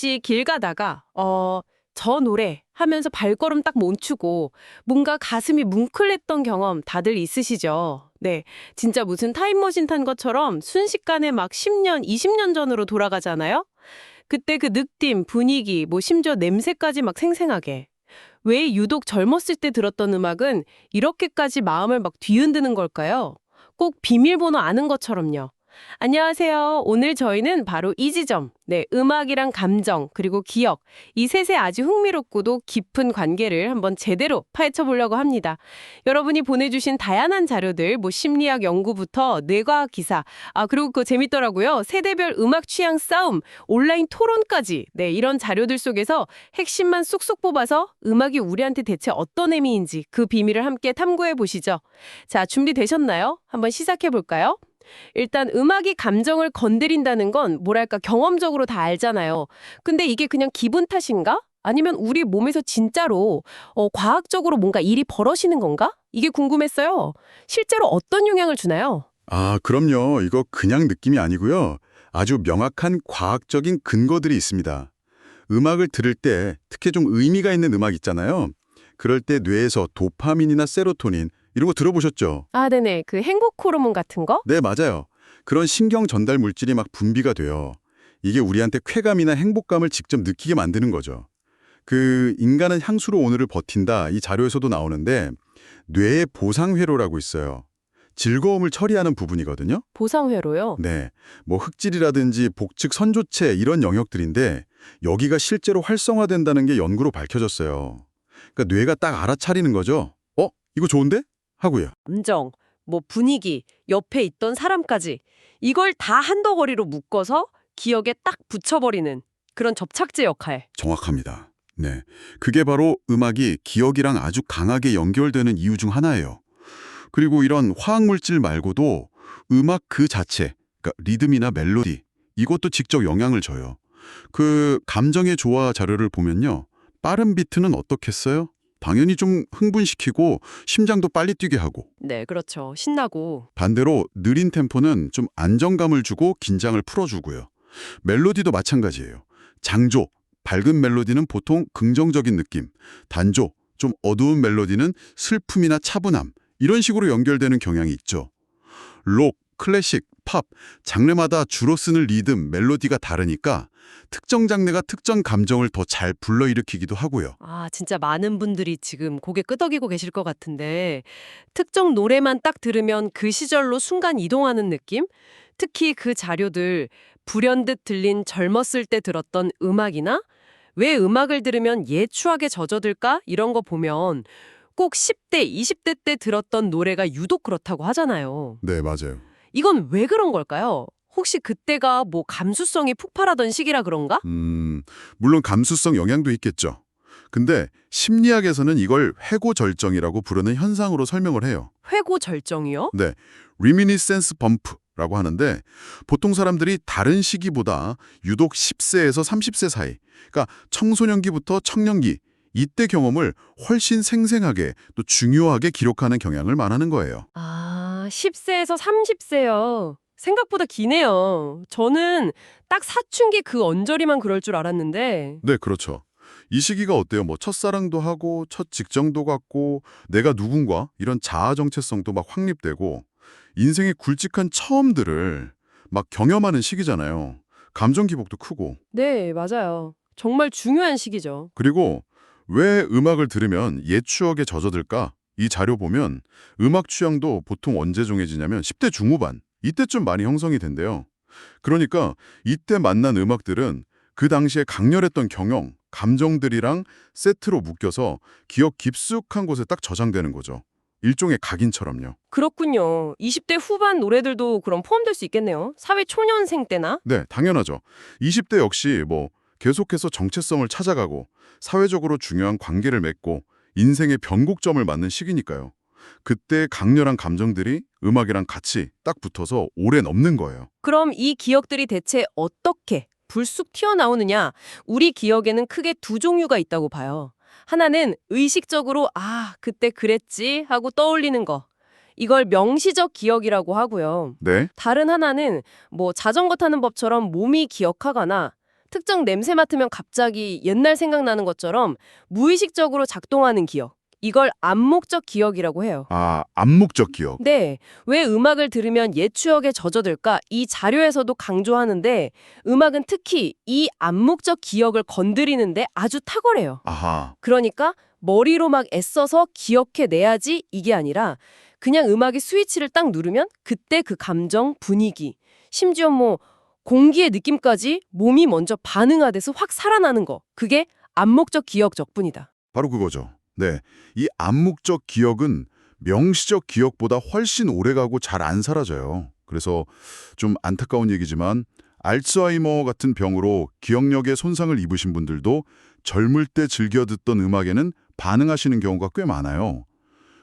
혹시 길 가다가 저 노래 하면서 발걸음 딱 멈추고 뭔가 가슴이 뭉클했던 경험 다들 있으시죠? 네. 진짜 무슨 타임머신 탄 것처럼 순식간에 막 10년, 20년 전으로 돌아가잖아요? 그때 그 느낌, 분위기, 뭐 심지어 냄새까지 막 생생하게. 왜 유독 젊었을 때 들었던 음악은 이렇게까지 마음을 막 뒤흔드는 걸까요? 꼭 비밀번호 아는 것처럼요. 안녕하세요. 오늘 저희는 바로 이 지점, 네, 음악이랑 감정, 그리고 기억, 이 셋의 아주 흥미롭고도 깊은 관계를 한번 제대로 파헤쳐 보려고 합니다. 여러분이 보내주신 다양한 자료들, 뭐 심리학 연구부터 뇌과학 기사, 그리고 그거 재밌더라고요. 세대별 음악 취향 싸움, 온라인 토론까지, 네, 이런 자료들 속에서 핵심만 쏙쏙 뽑아서 음악이 우리한테 대체 어떤 의미인지 그 비밀을 함께 탐구해 보시죠. 자, 준비되셨나요? 한번 시작해 볼까요? 일단 음악이 감정을 건드린다는 건 뭐랄까 경험적으로 다 알잖아요. 근데 이게 그냥 기분 탓인가? 아니면 우리 몸에서 진짜로 과학적으로 뭔가 일이 벌어지는 건가? 이게 궁금했어요. 실제로 어떤 영향을 주나요? 아, 그럼요. 이거 그냥 느낌이 아니고요. 아주 명확한 과학적인 근거들이 있습니다. 음악을 들을 때 특히 좀 의미가 있는 음악 있잖아요. 그럴 때 뇌에서 도파민이나 세로토닌 이런 거 들어보셨죠? 아, 네네. 그 행복 호르몬 같은 거? 네, 맞아요. 그런 신경 전달 물질이 막 분비가 돼요. 이게 우리한테 쾌감이나 행복감을 직접 느끼게 만드는 거죠. 그 인간은 향수로 오늘을 버틴다 이 자료에서도 나오는데 뇌의 보상회로라고 있어요. 즐거움을 처리하는 부분이거든요. 보상회로요? 네, 뭐 흑질이라든지 복측 선조체 이런 영역들인데 여기가 실제로 활성화된다는 게 연구로 밝혀졌어요. 그러니까 뇌가 딱 알아차리는 거죠. 이거 좋은데? 하고요. 감정, 뭐 분위기, 옆에 있던 사람까지 이걸 다 한덩어리로 묶어서 기억에 딱 붙여버리는 그런 접착제 역할. 정확합니다. 네, 그게 바로 음악이 기억이랑 아주 강하게 연결되는 이유 중 하나예요. 그리고 이런 화학물질 말고도 음악 그 자체, 그러니까 리듬이나 멜로디, 이것도 직접 영향을 줘요. 그 감정의 조화 자료를 보면요. 빠른 비트는 어떻겠어요? 당연히 좀 흥분시키고 심장도 빨리 뛰게 하고 네, 그렇죠. 신나고. 반대로 느린 템포는 좀 안정감을 주고 긴장을 풀어주고요. 멜로디도 마찬가지예요. 장조, 밝은 멜로디는 보통 긍정적인 느낌, 단조, 좀 어두운 멜로디는 슬픔이나 차분함 이런 식으로 연결되는 경향이 있죠. 록, 클래식, 팝, 장르마다 주로 쓰는 리듬, 멜로디가 다르니까 특정 장르가 특정 감정을 더 잘 불러일으키기도 하고요. 아, 진짜 많은 분들이 지금 고개 끄덕이고 계실 것 같은데 특정 노래만 딱 들으면 그 시절로 순간 이동하는 느낌? 특히 그 자료들 불현듯 들린 젊었을 때 들었던 음악이나 왜 음악을 들으면 옛 추억에 젖어들까? 이런 거 보면 꼭 10대, 20대 때 들었던 노래가 유독 그렇다고 하잖아요. 네, 맞아요. 이건 왜 그런 걸까요? 혹시 그때가 뭐 감수성이 폭발하던 시기라 그런가? 물론 감수성 영향도 있겠죠. 근데 심리학에서는 이걸 회고절정이라고 부르는 현상으로 설명을 해요. 회고 절정이요? 네, reminiscence bump라고 하는데 보통 사람들이 다른 시기보다 유독 10세에서 30세 사이, 그러니까 청소년기부터 청년기, 이때 경험을 훨씬 생생하게 또 중요하게 기록하는 경향을 말하는 거예요. 아, 10세에서 30세요. 생각보다 기네요. 저는 딱 사춘기 그 언저리만 그럴 줄 알았는데. 네, 그렇죠. 이 시기가 어때요? 뭐 첫사랑도 하고 첫 직장도 갖고 내가 누군가 이런 자아 정체성도 막 확립되고 인생의 굵직한 처음들을 막 경험하는 시기잖아요. 감정 기복도 크고. 네, 맞아요. 정말 중요한 시기죠. 그리고 왜 음악을 들으면 옛 추억에 젖어들까? 이 자료 보면 음악 취향도 보통 언제 정해지냐면 10대 중후반, 이때쯤 많이 형성이 된대요. 그러니까 이때 만난 음악들은 그 당시에 강렬했던 경영, 감정들이랑 세트로 묶여서 기억 깊숙한 곳에 딱 저장되는 거죠. 일종의 각인처럼요. 그렇군요. 20대 후반 노래들도 그럼 포함될 수 있겠네요. 사회 초년생 때나? 네, 당연하죠. 20대 역시 뭐 계속해서 정체성을 찾아가고 사회적으로 중요한 관계를 맺고 인생의 변곡점을 맞는 시기니까요. 그때 강렬한 감정들이 음악이랑 같이 딱 붙어서 오래 넘는 거예요. 그럼 이 기억들이 대체 어떻게 불쑥 튀어나오느냐? 우리 기억에는 크게 두 종류가 있다고 봐요. 하나는 의식적으로 그때 그랬지 하고 떠올리는 거. 이걸 명시적 기억이라고 하고요. 네. 다른 하나는 뭐 자전거 타는 법처럼 몸이 기억하거나 특정 냄새 맡으면 갑자기 옛날 생각나는 것처럼 무의식적으로 작동하는 기억. 이걸 암묵적 기억이라고 해요. 아, 암묵적 기억. 네, 왜 음악을 들으면 옛 추억에 젖어들까? 이 자료에서도 강조하는데 음악은 특히 이 암묵적 기억을 건드리는데 아주 탁월해요. 아하. 그러니까 머리로 막 애써서 기억해내야지 이게 아니라 그냥 음악의 스위치를 딱 누르면 그때 그 감정, 분위기, 심지어 뭐 공기의 느낌까지 몸이 먼저 반응하듯이 확 살아나는 거. 그게 암묵적 기억 덕분이다. 바로 그거죠. 네, 이 암묵적 기억은 명시적 기억보다 훨씬 오래가고 잘 안 사라져요. 그래서 좀 안타까운 얘기지만 알츠하이머 같은 병으로 기억력에 손상을 입으신 분들도 젊을 때 즐겨 듣던 음악에는 반응하시는 경우가 꽤 많아요.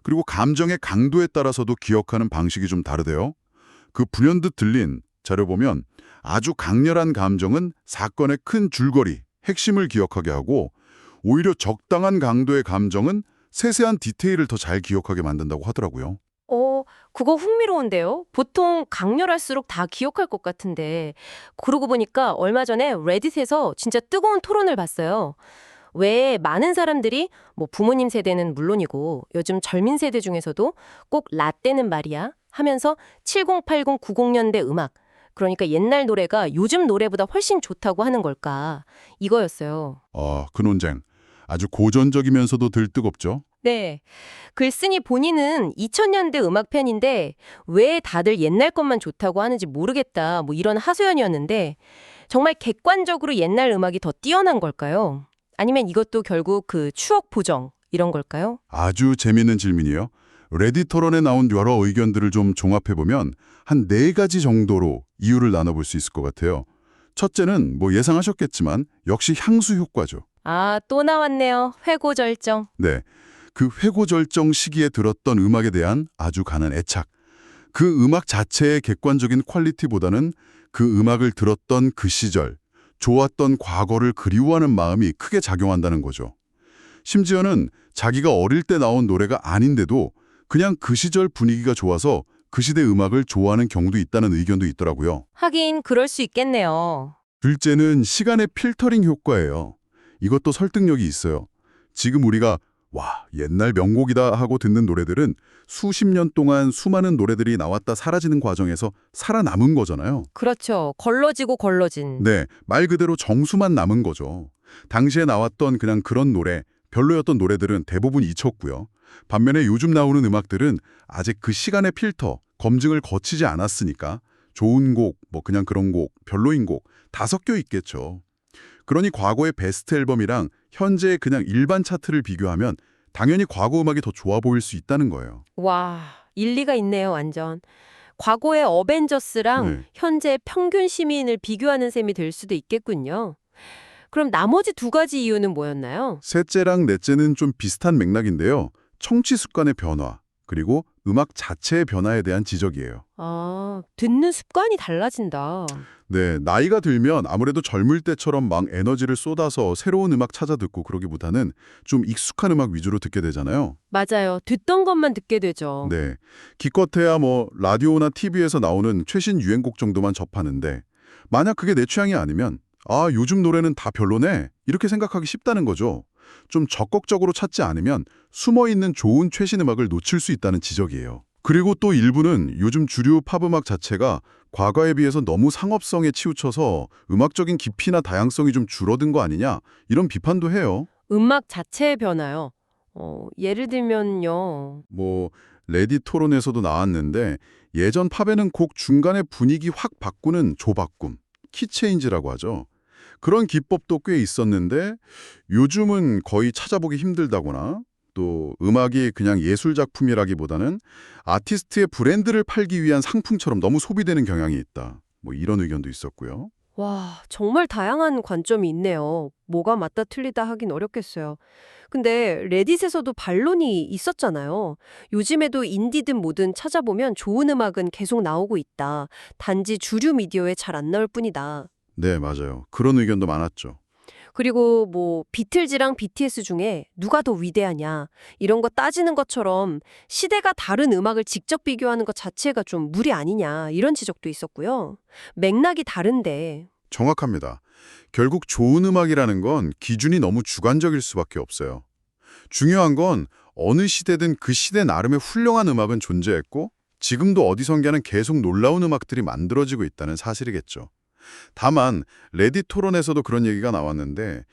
그리고 감정의 강도에 따라서도 기억하는 방식이 좀 다르대요. 그 불현듯 들린 자료 보면 아주 강렬한 감정은 사건의 큰 줄거리, 핵심을 기억하게 하고 오히려 적당한 강도의 감정은 세세한 디테일을 더 잘 기억하게 만든다고 하더라고요. 그거 흥미로운데요? 보통 강렬할수록 다 기억할 것 같은데. 그러고 보니까 얼마 전에 레딧에서 진짜 뜨거운 토론을 봤어요. 왜 많은 사람들이 뭐 부모님 세대는 물론이고 요즘 젊은 세대 중에서도 꼭 라떼는 말이야 하면서 70, 80, 90년대 음악, 그러니까 옛날 노래가 요즘 노래보다 훨씬 좋다고 하는 걸까? 이거였어요. 그 논쟁. 아주 고전적이면서도 들 뜨겁죠. 네. 글쓴이 본인은 2000년대 음악 팬인데 왜 다들 옛날 것만 좋다고 하는지 모르겠다. 뭐 이런 하소연이었는데 정말 객관적으로 옛날 음악이 더 뛰어난 걸까요? 아니면 이것도 결국 그 추억 보정 이런 걸까요? 아주 재미있는 질문이에요. 레딧 토론에 나온 여러 의견들을 좀 종합해보면 한 4가지 정도로 이유를 나눠볼 수 있을 것 같아요. 첫째는 뭐 예상하셨겠지만 역시 향수 효과죠. 아, 또 나왔네요. 회고절정. 네, 그 회고절정 시기에 들었던 음악에 대한 아주 강한 애착. 그 음악 자체의 객관적인 퀄리티보다는 그 음악을 들었던 그 시절, 좋았던 과거를 그리워하는 마음이 크게 작용한다는 거죠. 심지어는 자기가 어릴 때 나온 노래가 아닌데도 그냥 그 시절 분위기가 좋아서 그 시대 음악을 좋아하는 경우도 있다는 의견도 있더라고요. 하긴 그럴 수 있겠네요. 둘째는 시간의 필터링 효과예요. 이것도 설득력이 있어요. 지금 우리가 와, 옛날 명곡이다 하고 듣는 노래들은 수십 년 동안 수많은 노래들이 나왔다 사라지는 과정에서 살아남은 거잖아요. 그렇죠. 걸러지고 걸러진. 네, 말 그대로 정수만 남은 거죠. 당시에 나왔던 그냥 그런 노래, 별로였던 노래들은 대부분 잊혔고요. 반면에 요즘 나오는 음악들은 아직 그 시간의 필터, 검증을 거치지 않았으니까 좋은 곡, 뭐 그냥 그런 곡, 별로인 곡 다 섞여 있겠죠. 그러니 과거의 베스트 앨범이랑 현재의 그냥 일반 차트를 비교하면 당연히 과거 음악이 더 좋아 보일 수 있다는 거예요. 와, 일리가 있네요, 완전. 과거의 어벤져스랑 네. 현재 평균 시민을 비교하는 셈이 될 수도 있겠군요. 그럼 나머지 2가지 이유는 뭐였나요? 셋째랑 넷째는 좀 비슷한 맥락인데요. 청취 습관의 변화, 그리고 음악 자체의 변화에 대한 지적이에요. 아, 듣는 습관이 달라진다. 네, 나이가 들면 아무래도 젊을 때처럼 막 에너지를 쏟아서 새로운 음악 찾아 듣고 그러기보다는 좀 익숙한 음악 위주로 듣게 되잖아요. 맞아요. 듣던 것만 듣게 되죠. 네, 기껏해야 뭐 라디오나 TV에서 나오는 최신 유행곡 정도만 접하는데 만약 그게 내 취향이 아니면 아, 요즘 노래는 다 별로네 이렇게 생각하기 쉽다는 거죠. 좀 적극적으로 찾지 않으면 숨어있는 좋은 최신 음악을 놓칠 수 있다는 지적이에요. 그리고 또 일부는 요즘 주류 팝음악 자체가 과거에 비해서 너무 상업성에 치우쳐서 음악적인 깊이나 다양성이 좀 줄어든 거 아니냐 이런 비판도 해요. 음악 자체의 변화요. 예를 들면요. 뭐 레딧 토론에서도 나왔는데 예전 팝에는 곡 중간에 분위기 확 바꾸는 조바꿈, 키체인지라고 하죠. 그런 기법도 꽤 있었는데 요즘은 거의 찾아보기 힘들다거나 또 음악이 그냥 예술 작품이라기보다는 아티스트의 브랜드를 팔기 위한 상품처럼 너무 소비되는 경향이 있다. 뭐 이런 의견도 있었고요. 와, 정말 다양한 관점이 있네요. 뭐가 맞다 틀리다 하긴 어렵겠어요. 근데 레딧에서도 반론이 있었잖아요. 요즘에도 인디든 뭐든 찾아보면 좋은 음악은 계속 나오고 있다. 단지 주류 미디어에 잘 안 나올 뿐이다. 네, 맞아요. 그런 의견도 많았죠. 그리고 뭐 비틀즈랑 BTS 중에 누가 더 위대하냐 이런 거 따지는 것처럼 시대가 다른 음악을 직접 비교하는 것 자체가 좀 무리 아니냐 이런 지적도 있었고요. 맥락이 다른데 정확합니다. 결국 좋은 음악이라는 건 기준이 너무 주관적일 수밖에 없어요. 중요한 건 어느 시대든 그 시대 나름의 훌륭한 음악은 존재했고 지금도 어디선가는 계속 놀라운 음악들이 만들어지고 있다는 사실이겠죠. 다만 레딧 토론에서도 그런 얘기가 나왔는데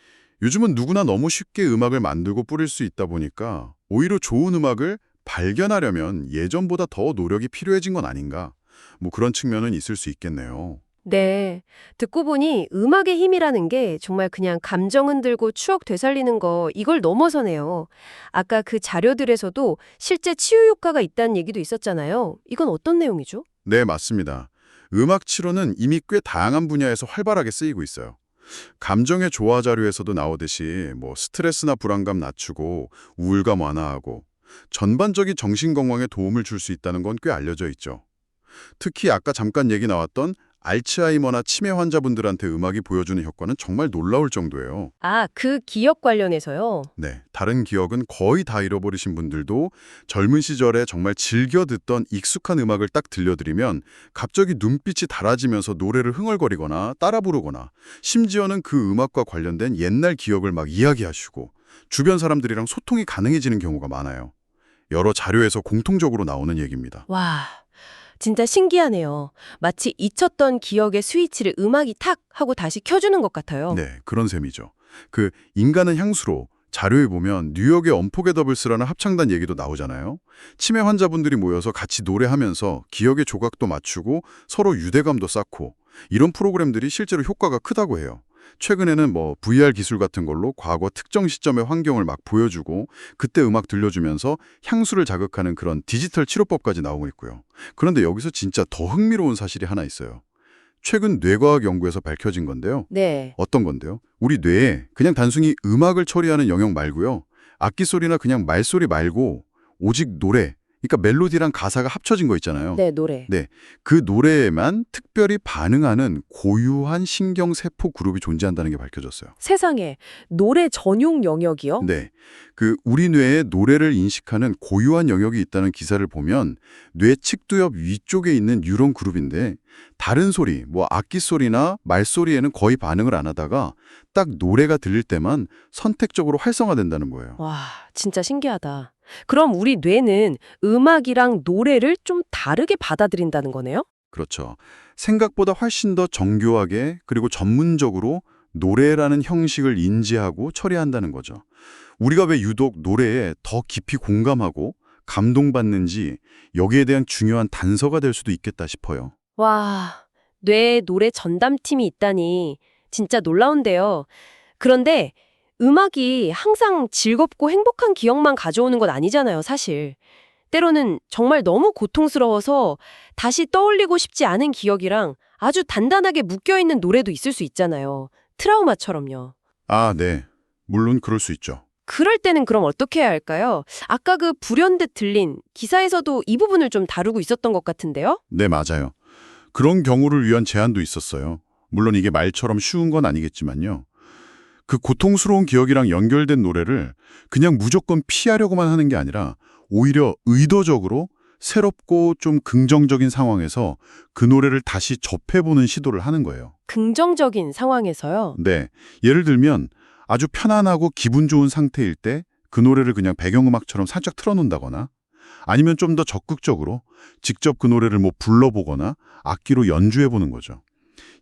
요즘은 누구나 너무 쉽게 음악을 만들고 뿌릴 수 있다 보니까 오히려 좋은 음악을 발견하려면 예전보다 더 노력이 필요해진 건 아닌가? 뭐 그런 측면은 있을 수 있겠네요. 네. 듣고 보니 음악의 힘이라는 게 정말 그냥 감정 흔들고 추억 되살리는 거 이걸 넘어서네요. 아까 그 자료들에서도 실제 치유 효과가 있다는 얘기도 있었잖아요. 이건 어떤 내용이죠? 네, 맞습니다. 음악 치료는 이미 꽤 다양한 분야에서 활발하게 쓰이고 있어요. 감정의 조화 자료에서도 나오듯이 스트레스나 불안감 낮추고 우울감 완화하고 전반적인 정신 건강에 도움을 줄 수 있다는 건 꽤 알려져 있죠. 특히 아까 잠깐 얘기 나왔던 알츠하이머나 치매 환자분들한테 음악이 보여주는 효과는 정말 놀라울 정도예요. 아, 그 기억 관련해서요. 네, 다른 기억은 거의 다 잃어버리신 분들도 젊은 시절에 정말 즐겨 듣던 익숙한 음악을 딱 들려드리면 갑자기 눈빛이 달아지면서 노래를 흥얼거리거나 따라 부르거나 심지어는 그 음악과 관련된 옛날 기억을 막 이야기하시고 주변 사람들이랑 소통이 가능해지는 경우가 많아요. 여러 자료에서 공통적으로 나오는 얘기입니다. 와, 진짜 신기하네요. 마치 잊혔던 기억의 스위치를 음악이 탁 하고 다시 켜주는 것 같아요. 네, 그런 셈이죠. 그 인간은 향수로 자료에 보면 뉴욕의 언포게더블스라는 합창단 얘기도 나오잖아요. 치매 환자분들이 모여서 같이 노래하면서 기억의 조각도 맞추고 서로 유대감도 쌓고 이런 프로그램들이 실제로 효과가 크다고 해요. 최근에는 VR 기술 같은 걸로 과거 특정 시점의 환경을 막 보여주고 그때 음악 들려주면서 향수를 자극하는 그런 디지털 치료법까지 나오고 있고요. 그런데 여기서 진짜 더 흥미로운 사실이 하나 있어요. 최근 뇌과학 연구에서 밝혀진 건데요. 네. 어떤 건데요? 우리 뇌에 그냥 단순히 음악을 처리하는 영역 말고요. 악기 소리나 그냥 말소리 말고 오직 노래, 그러니까 멜로디랑 가사가 합쳐진 거 있잖아요. 네, 노래. 네, 그 노래에만 특별히 반응하는 고유한 신경세포 그룹이 존재한다는 게 밝혀졌어요. 세상에, 노래 전용 영역이요? 네, 그 우리 뇌에 노래를 인식하는 고유한 영역이 있다는 기사를 보면 뇌 측두엽 위쪽에 있는 뉴런 그룹인데 다른 소리, 악기 소리나 말소리에는 거의 반응을 안 하다가 딱 노래가 들릴 때만 선택적으로 활성화된다는 거예요. 와, 진짜 신기하다. 그럼 우리 뇌는 음악이랑 노래를 좀 다르게 받아들인다는 거네요? 그렇죠. 생각보다 훨씬 더 정교하게 그리고 전문적으로 노래라는 형식을 인지하고 처리한다는 거죠. 우리가 왜 유독 노래에 더 깊이 공감하고 감동받는지 여기에 대한 중요한 단서가 될 수도 있겠다 싶어요. 와, 뇌에 노래 전담팀이 있다니 진짜 놀라운데요. 그런데 음악이 항상 즐겁고 행복한 기억만 가져오는 건 아니잖아요, 사실. 때로는 정말 너무 고통스러워서 다시 떠올리고 싶지 않은 기억이랑 아주 단단하게 묶여있는 노래도 있을 수 있잖아요. 트라우마처럼요. 아, 네. 물론 그럴 수 있죠. 그럴 때는 그럼 어떻게 해야 할까요? 아까 그 불현듯 들린 기사에서도 이 부분을 좀 다루고 있었던 것 같은데요? 네, 맞아요. 그런 경우를 위한 제안도 있었어요. 물론 이게 말처럼 쉬운 건 아니겠지만요. 그 고통스러운 기억이랑 연결된 노래를 그냥 무조건 피하려고만 하는 게 아니라 오히려 의도적으로 새롭고 좀 긍정적인 상황에서 그 노래를 다시 접해보는 시도를 하는 거예요. 긍정적인 상황에서요. 네, 예를 들면 아주 편안하고 기분 좋은 상태일 때 그 노래를 그냥 배경음악처럼 살짝 틀어놓는다거나 아니면 좀 더 적극적으로 직접 그 노래를 불러보거나 악기로 연주해보는 거죠.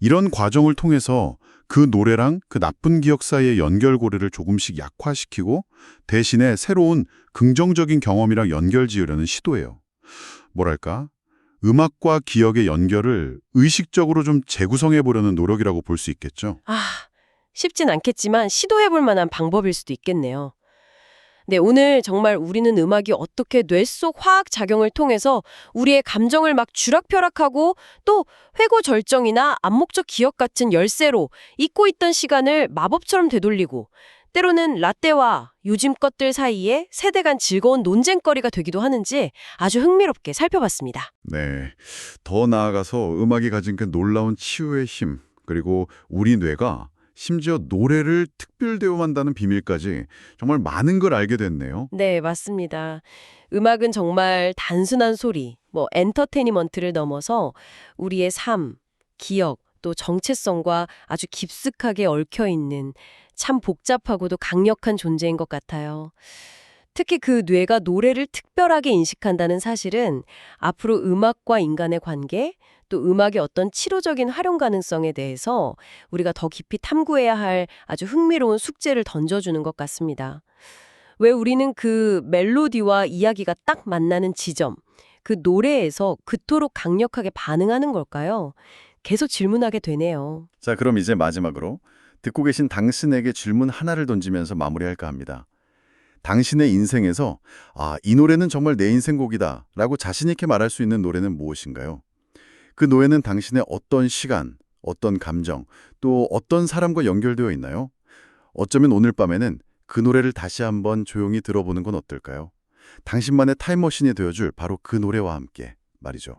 이런 과정을 통해서 그 노래랑 그 나쁜 기억 사이의 연결고리를 조금씩 약화시키고 대신에 새로운 긍정적인 경험이랑 연결 지으려는 시도예요. 뭐랄까? 음악과 기억의 연결을 의식적으로 좀 재구성해보려는 노력이라고 볼 수 있겠죠. 아, 쉽진 않겠지만 시도해볼 만한 방법일 수도 있겠네요. 네, 오늘 정말 우리는 음악이 어떻게 뇌 속 화학 작용을 통해서 우리의 감정을 막 쥐락펴락하고 또 회고절정이나 암묵적 기억 같은 열쇠로 잊고 있던 시간을 마법처럼 되돌리고 때로는 라떼와 요즘 것들 사이에 세대 간 즐거운 논쟁거리가 되기도 하는지 아주 흥미롭게 살펴봤습니다. 네. 더 나아가서 음악이 가진 그 놀라운 치유의 힘, 그리고 우리 뇌가 심지어 노래를 특별 대우한다는 비밀까지 정말 많은 걸 알게 됐네요. 네, 맞습니다. 음악은 정말 단순한 소리, 엔터테인먼트를 넘어서 우리의 삶, 기억, 또 정체성과 아주 깊숙하게 얽혀 있는 참 복잡하고도 강력한 존재인 것 같아요. 특히 그 뇌가 노래를 특별하게 인식한다는 사실은 앞으로 음악과 인간의 관계, 또 음악의 어떤 치료적인 활용 가능성에 대해서 우리가 더 깊이 탐구해야 할 아주 흥미로운 숙제를 던져주는 것 같습니다. 왜 우리는 그 멜로디와 이야기가 딱 만나는 지점, 그 노래에서 그토록 강력하게 반응하는 걸까요? 계속 질문하게 되네요. 자, 그럼 이제 마지막으로 듣고 계신 당신에게 질문 하나를 던지면서 마무리할까 합니다. 당신의 인생에서 이 노래는 정말 내 인생곡이다 라고 자신 있게 말할 수 있는 노래는 무엇인가요? 그 노래는 당신의 어떤 시간, 어떤 감정, 또 어떤 사람과 연결되어 있나요? 어쩌면 오늘 밤에는 그 노래를 다시 한번 조용히 들어보는 건 어떨까요? 당신만의 타임머신이 되어줄 바로 그 노래와 함께 말이죠.